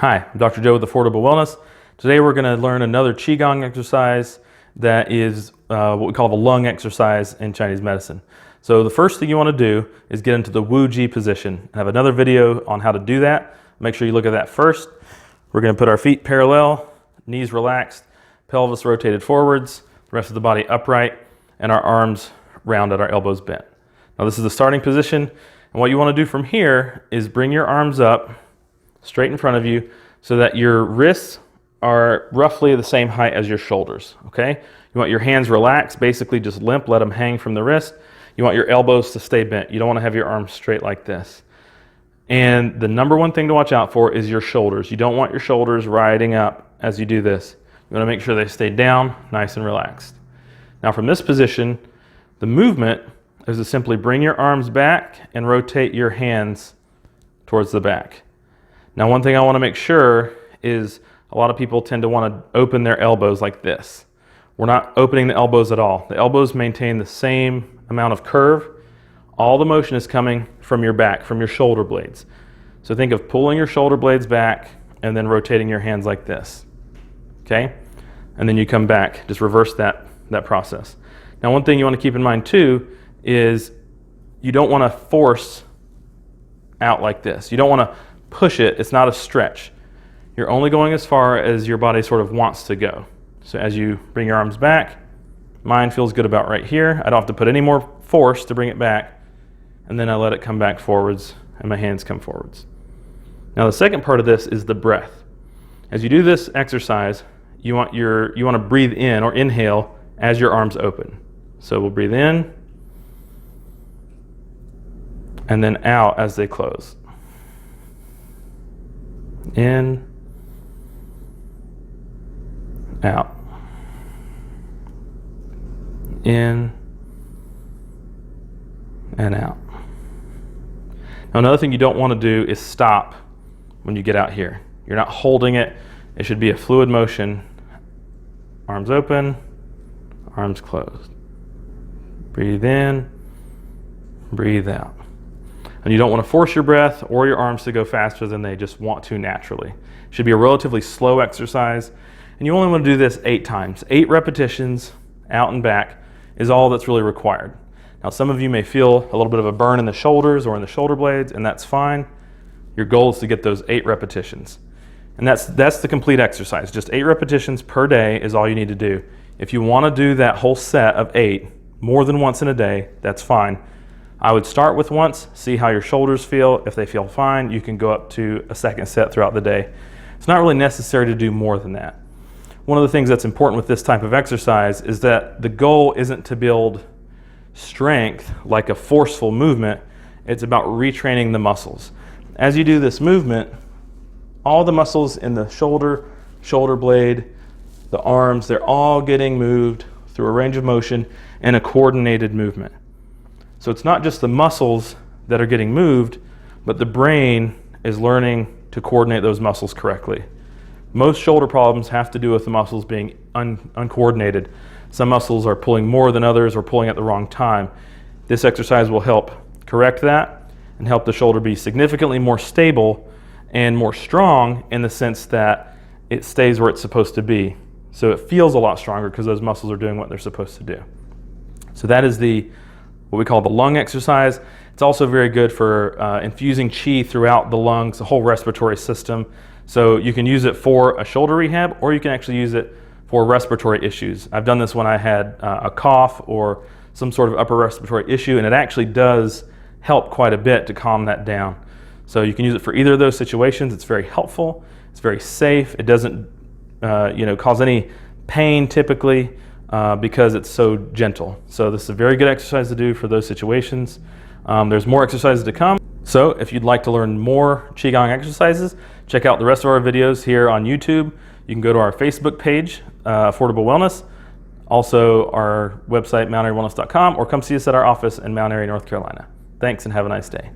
Hi, I'm Dr. Joe with Affordable Wellness. Today we're going to learn another Qi Gong exercise that is what we call the lung exercise in Chinese medicine. So the first thing you want to do is get into the Wu Ji position. I have another video on how to do that. Make sure you look at that first. We're going to put our feet parallel, knees relaxed, pelvis rotated forwards, the rest of the body upright, and our arms round at our elbows bent. Now this is the starting position, and what you want to do from here is bring your arms up straight in front of you so that your wrists are roughly the same height as your shoulders, okay? You want your hands relaxed, basically just limp, let them hang from the wrist. You want your elbows to stay bent. You don't want to have your arms straight like this. And the number one thing to watch out for is your shoulders. You don't want your shoulders riding up as you do this. You want to make sure they stay down, nice and relaxed. Now from this position, the movement is to simply bring your arms back and rotate your hands towards the back. Now one thing I want to make sure is a lot of people tend to want to open their elbows like this. We're not opening the elbows at all. The elbows maintain the same amount of curve. All the motion is coming from your back, from your shoulder blades. So think of pulling your shoulder blades back and then rotating your hands like this, okay? And then you come back, just reverse that process. Now one thing you want to keep in mind too is you don't want to force out like this. You don't want to push it. It's not a stretch. You're only going as far as your body sort of wants to go. So as you bring your arms back, mine feels good about right here. I don't have to put any more force to bring it back, and then I let it come back forwards and my hands come forwards. Now the second part of this is the breath. As you do this exercise, you want to breathe in or inhale as your arms open. So we'll breathe in and then out as they close. In, out, in, and out. Now another thing you don't want to do is stop when you get out here. You're not holding it. It should be a fluid motion. Arms open, arms closed. Breathe in, breathe out. And you don't want to force your breath or your arms to go faster than they just want to naturally. It should be a relatively slow exercise, and you only want to do this 8 times. 8 repetitions out and back is all that's really required. Now some of you may feel a little bit of a burn in the shoulders or in the shoulder blades, and that's fine. Your goal is to get those 8 repetitions. And that's the complete exercise. Just 8 repetitions per day is all you need to do. If you want to do that whole set of 8 more than once in a day, that's fine. I would start with once, see how your shoulders feel. If they feel fine, you can go up to a second set throughout the day. It's not really necessary to do more than that. One of the things that's important with this type of exercise is that the goal isn't to build strength like a forceful movement. It's about retraining the muscles. As you do this movement, all the muscles in the shoulder blade, the arms, they're all getting moved through a range of motion and a coordinated movement. So it's not just the muscles that are getting moved, but the brain is learning to coordinate those muscles correctly. Most shoulder problems have to do with the muscles being uncoordinated. Some muscles are pulling more than others or pulling at the wrong time. This exercise will help correct that and help the shoulder be significantly more stable and more strong in the sense that it stays where it's supposed to be. So it feels a lot stronger because those muscles are doing what they're supposed to do. So that is what we call the lung exercise. It's also very good for infusing qi throughout the lungs, the whole respiratory system. So you can use it for a shoulder rehab, or you can actually use it for respiratory issues. I've done this when I had a cough or some sort of upper respiratory issue, and it actually does help quite a bit to calm that down. So you can use it for either of those situations. It's very helpful. It's very safe. It doesn't cause any pain typically because it's so gentle. So this is a very good exercise to do for those situations. There's more exercises to come. So if you'd like to learn more Qi Gong exercises, check out the rest of our videos here on YouTube. You can go to our Facebook page, Affordable Wellness, also our website, mountairywellness.com, or come see us at our office in Mount Airy, North Carolina. Thanks and have a nice day.